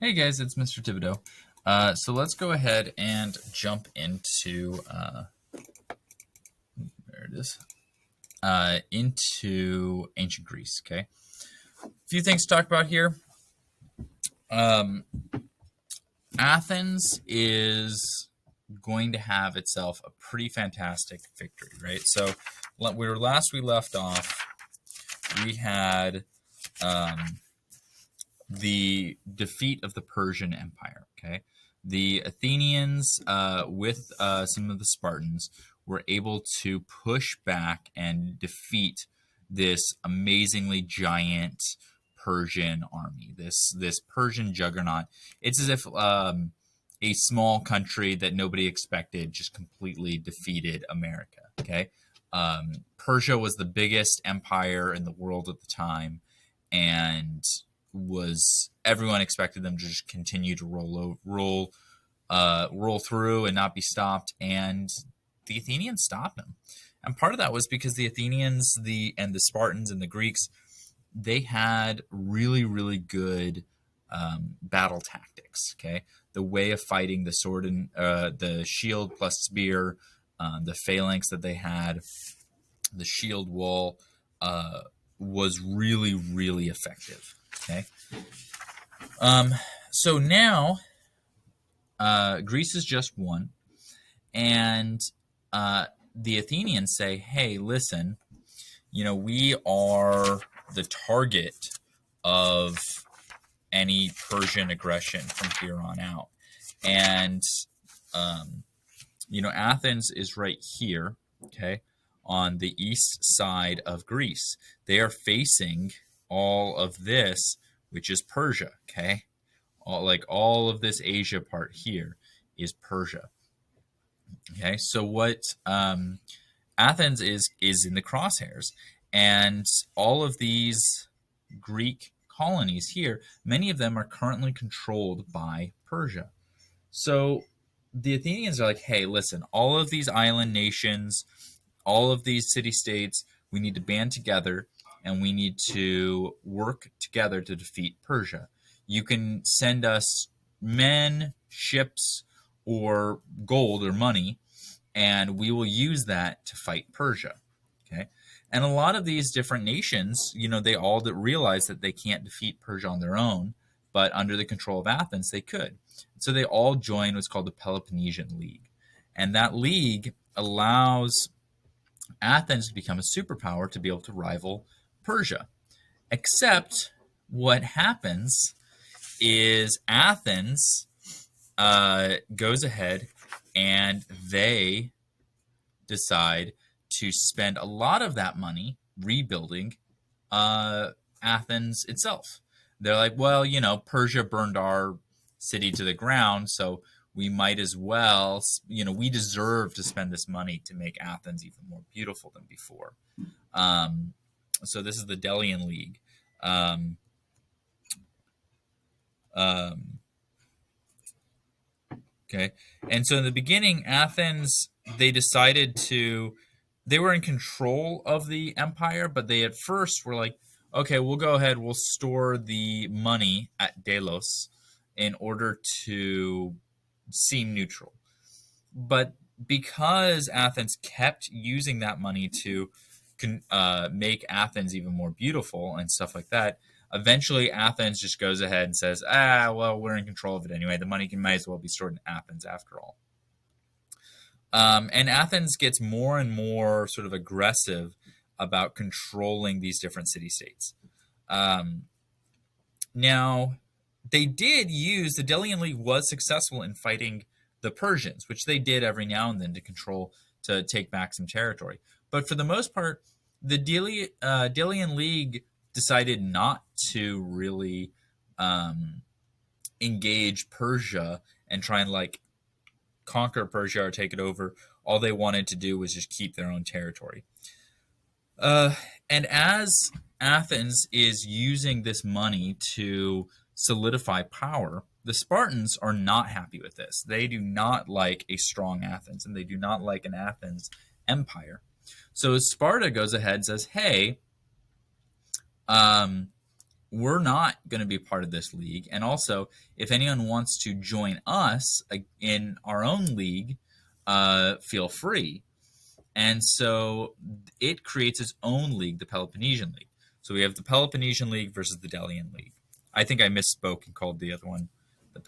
Hey guys, it's Mr. Thibodeau. So let's go ahead and jump into there it is into ancient Greece. Okay, a few things to talk about here. Um, Athens is going to have itself a pretty fantastic victory, right? So we left off, we had the defeat of the Persian Empire. Okay, the Athenians, with some of the Spartans, were able to push back and defeat this amazingly giant Persian army. This Persian juggernaut. It's as if a small country that nobody expected just completely defeated America. Okay, Persia was the biggest empire in the world at the time, and was everyone expected them to just continue to roll through and not be stopped, and the Athenians stopped them. And part of that was because the Athenians, the Spartans and the Greeks, they had really good battle tactics. Okay, the way of fighting, the sword and the shield plus spear, the phalanx that they had, the shield wall, was really effective. Okay. So now Greece is just one, and the Athenians say, "Hey, listen, we are the target of any Persian aggression from here on out." And Athens is right here, okay, on the east side of Greece. They are facing all of this, which is Persia, okay? All of this Asia part here is Persia. Okay, so what Athens is in the crosshairs, and all of these Greek colonies here, many of them are currently controlled by Persia. So the Athenians are like, hey, listen, all of these island nations, all of these city states, we need to band together and we need to work together to defeat Persia. You can send us men, ships, or gold or money, and we will use that to fight Persia. Okay. And a lot of these different nations, they all realize that they can't defeat Persia on their own, but under the control of Athens, they could. So they all join what's called the Peloponnesian League. And that league allows Athens to become a superpower to be able to rival Persia. Except what happens is Athens goes ahead and they decide to spend a lot of that money rebuilding Athens itself. They're like, well, Persia burned our city to the ground, so we might as well, we deserve to spend this money to make Athens even more beautiful than before. So this is the Delian League. Okay, and so in the beginning, Athens, they were in control of the empire, but they at first were like, okay, we'll go ahead, we'll store the money at Delos in order to seem neutral. But because Athens kept using that money to make Athens even more beautiful and stuff like that, eventually Athens just goes ahead and says, well, we're in control of it anyway. The money might as well be stored in Athens after all. And Athens gets more and more sort of aggressive about controlling these different city-states. Now, they did use, the Delian League was successful in fighting the Persians, which they did every now and then to take back some territory. But for the most part, the Delian League decided not to really engage Persia and try and conquer Persia or take it over. All they wanted to do was just keep their own territory. And as Athens is using this money to solidify power, the Spartans are not happy with this. They do not like a strong Athens, and they do not like an Athens empire. So Sparta goes ahead and says, hey, we're not going to be part of this league. And also, if anyone wants to join us in our own league, feel free. And so it creates its own league, the Peloponnesian League. So we have the Peloponnesian League versus the Delian League. I think I misspoke and called the other one the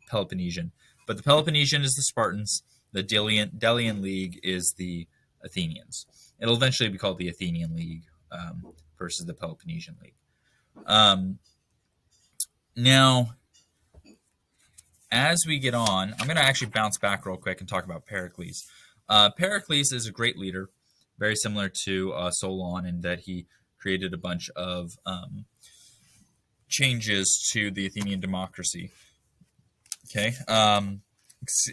Peloponnesian. But the Peloponnesian is the Spartans. The Delian League is the Athenians. It'll eventually be called the Athenian League versus the Peloponnesian League. Now, as we get on, I'm going to actually bounce back real quick and talk about Pericles. Pericles is a great leader, very similar to Solon in that he created a bunch of changes to the Athenian democracy. Okay,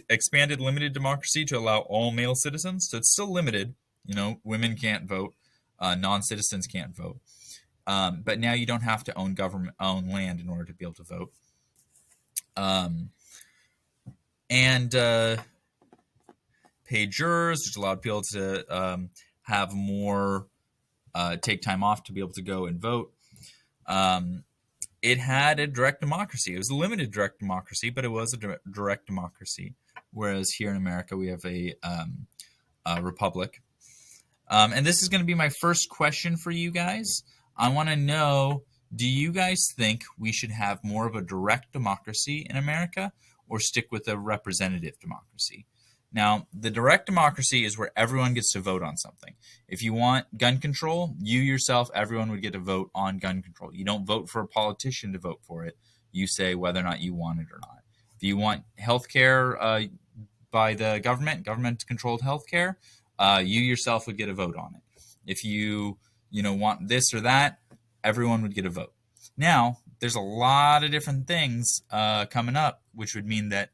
expanded limited democracy to allow all male citizens. So it's still limited. You know, women can't vote, non-citizens can't vote. But now you don't have to own land in order to be able to vote. And paid jurors, which allowed people to have more, take time off to be able to go and vote. It had a direct democracy. It was a limited direct democracy, but it was a direct democracy. Whereas here in America, we have a republic. And this is going to be my first question for you guys. I want to know, do you guys think we should have more of a direct democracy in America or stick with a representative democracy? Now, the direct democracy is where everyone gets to vote on something. If you want gun control, you yourself, everyone would get to vote on gun control. You don't vote for a politician to vote for it. You say whether or not you want it or not. If you want healthcare by the government-controlled healthcare, you yourself would get a vote on it. If you want this or that, everyone would get a vote. Now, there's a lot of different things coming up, which would mean that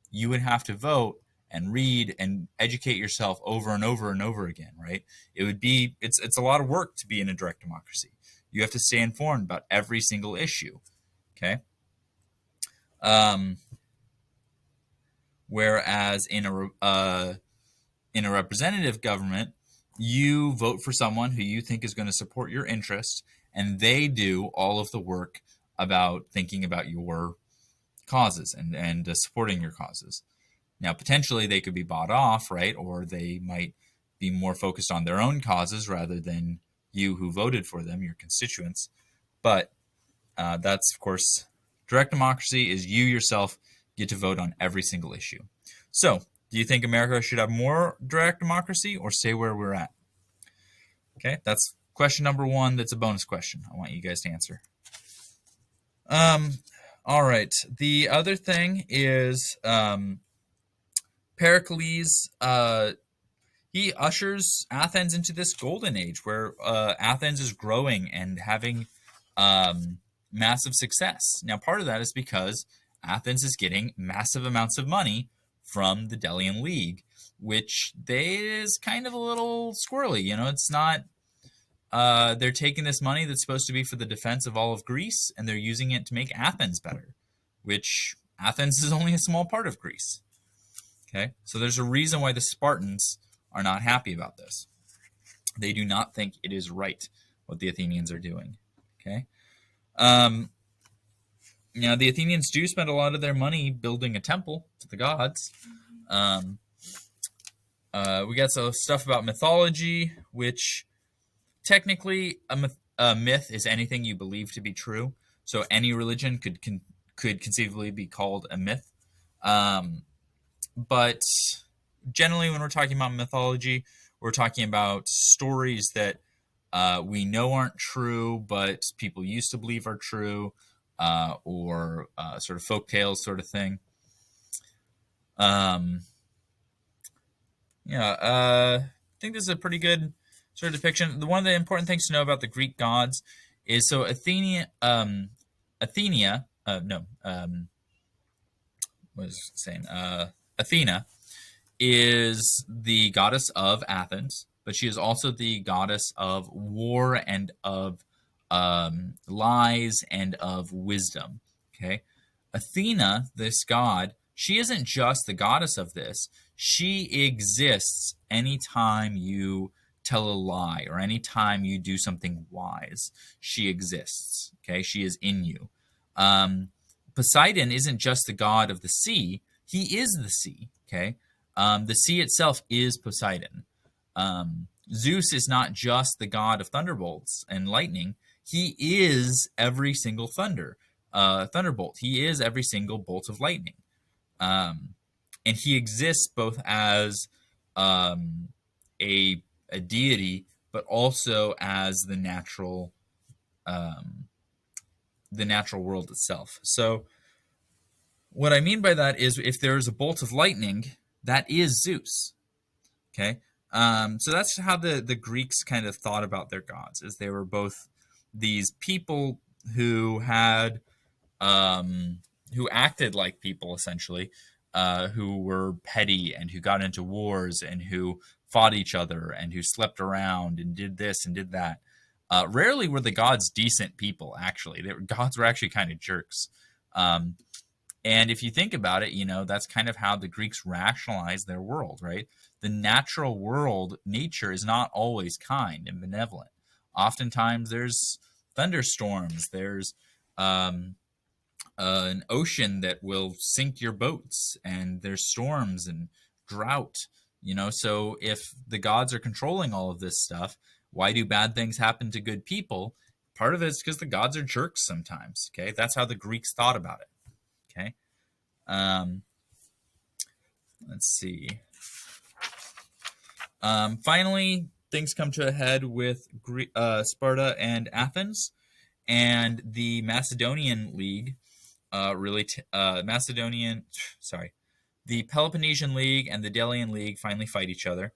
you would have to vote and read and educate yourself over and over and over again, right? It's a lot of work to be in a direct democracy. You have to stay informed about every single issue, okay? Whereas in a representative government, you vote for someone who you think is going to support your interests, and they do all of the work about thinking about your causes and supporting your causes. Now, potentially they could be bought off, right? Or they might be more focused on their own causes rather than you who voted for them, your constituents. But that's, of course, direct democracy is you yourself get to vote on every single issue. So, do you think America should have more direct democracy or stay where we're at? Okay, that's question number one. That's a bonus question. I want you guys to answer. All right. The other thing is Pericles. He ushers Athens into this golden age where Athens is growing and having massive success. Now, part of that is because Athens is getting massive amounts of money from the Delian League, which is kind of a little squirrely. It's not. They're taking this money that's supposed to be for the defense of all of Greece, and they're using it to make Athens better, which Athens is only a small part of Greece. Okay, so there's a reason why the Spartans are not happy about this. They do not think it is right what the Athenians are doing. Okay, the Athenians do spend a lot of their money building a temple to the gods. We got some stuff about mythology, which technically a myth is anything you believe to be true. So any religion could conceivably be called a myth. But generally, when we're talking about mythology, we're talking about stories that we know aren't true, but people used to believe are true, or sort of folk tales sort of thing. I think this is a pretty good sort of depiction. One of the important things to know about the Greek gods is so Athena, Athena is the goddess of Athens, but she is also the goddess of war and of lies and of wisdom. Okay, Athena, this god, she isn't just the goddess of this. She exists anytime you tell a lie or any time you do something wise, she exists. Okay, she is in you. Poseidon isn't just the god of the sea; he is the sea. Okay, the sea itself is Poseidon. Zeus is not just the god of thunderbolts and lightning; he is every single thunderbolt. He is every single bolt of lightning, and he exists both as a a deity, but also as the natural world itself. So what I mean by that is if there is a bolt of lightning, that is Zeus. Okay. So that's how the Greeks kind of thought about their gods, is they were both these people who had who acted like people essentially, who were petty and who got into wars and who fought each other and who slept around and did this and did that. Rarely were the gods decent people, actually. Gods were actually kind of jerks. And if you think about it, that's kind of how the Greeks rationalized their world, right? The natural world, nature, is not always kind and benevolent. Oftentimes there's thunderstorms, there's an ocean that will sink your boats, and there's storms and drought. So if the gods are controlling all of this stuff, why do bad things happen to good people? Part of it is because the gods are jerks sometimes. Okay, that's how the Greeks thought about it. Okay, let's see. Finally, things come to a head with Sparta and Athens, and the Macedonian League. The Peloponnesian League and the Delian League finally fight each other.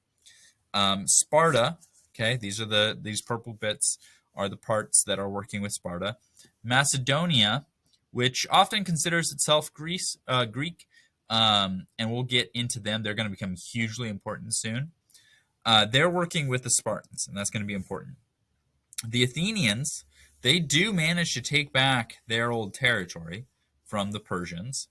Sparta, okay, these purple bits are the parts that are working with Sparta. Macedonia, which often considers itself Greek, and we'll get into them. They're going to become hugely important soon. They're working with the Spartans, and that's going to be important. The Athenians, they do manage to take back their old territory from the Persians.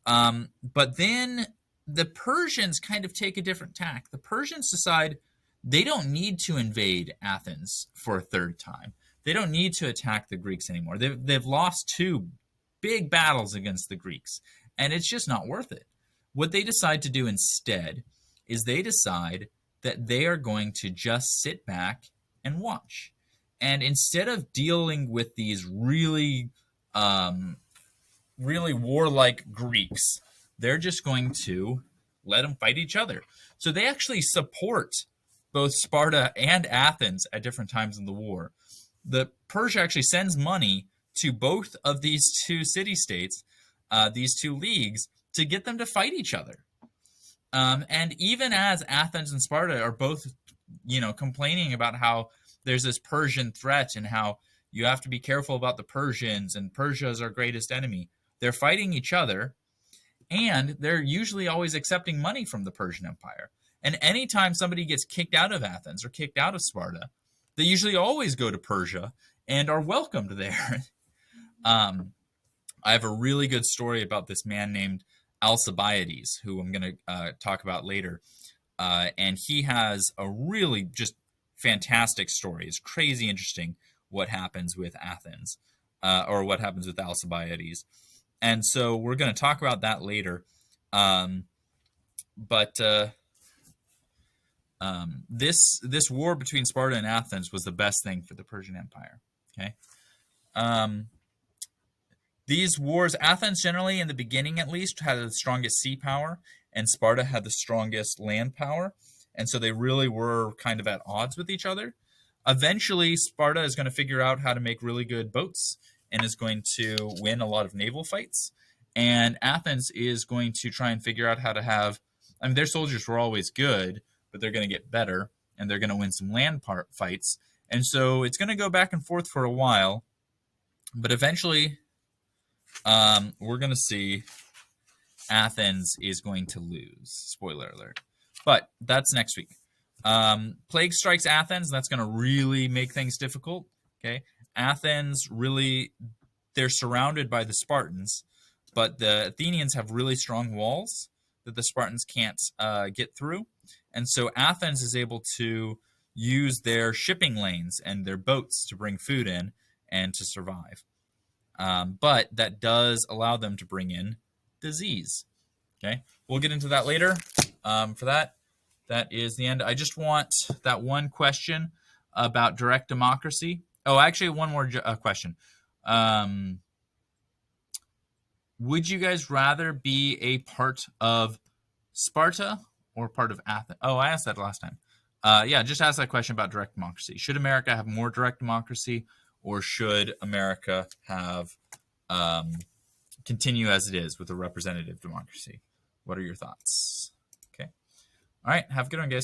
But then the Persians kind of take a different tack. The Persians decide they don't need to invade Athens for a third time. They don't need to attack the Greeks anymore. They've lost 2 big battles against the Greeks, and it's just not worth it. What they decide to do instead is they decide that they are going to just sit back and watch. And instead of dealing with these really warlike Greeks, they're just going to let them fight each other. So they actually support both Sparta and Athens at different times in the war. The Persia actually sends money to both of these 2 city-states, these 2 leagues, to get them to fight each other. And even as Athens and Sparta are both, complaining about how there's this Persian threat and how you have to be careful about the Persians and Persia is our greatest enemy, they're fighting each other, and they're usually always accepting money from the Persian Empire. And anytime somebody gets kicked out of Athens or kicked out of Sparta, they usually always go to Persia and are welcomed there. I have a really good story about this man named Alcibiades, who I'm going to talk about later. And he has a really just fantastic story. It's crazy interesting what happens with Athens, or what happens with Alcibiades. And so we're going to talk about that later. This war between Sparta and Athens was the best thing for the Persian Empire. Okay. These wars, Athens generally, in the beginning at least, had the strongest sea power, and Sparta had the strongest land power. And so they really were kind of at odds with each other. Eventually, Sparta is going to figure out how to make really good boats and is going to win a lot of naval fights. And Athens is going to try and figure out how to have, their soldiers were always good, but they're going to get better, and they're going to win some land fights. And so it's going to go back and forth for a while, but eventually we're going to see Athens is going to lose. Spoiler alert. But that's next week. Plague strikes Athens. That's going to really make things difficult. Okay, Athens really, they're surrounded by the Spartans, but the Athenians have really strong walls that the Spartans can't get through. And so Athens is able to use their shipping lanes and their boats to bring food in and to survive. But that does allow them to bring in disease. Okay, we'll get into that later. For that is the end. I just want that one question about direct democracy. Oh, actually, one more question. Would you guys rather be a part of Sparta or part of Athens? Oh, I asked that last time. Yeah, just ask that question about direct democracy. Should America have more direct democracy, or should America have continue as it is with a representative democracy? What are your thoughts? Okay. All right. Have a good one, guys.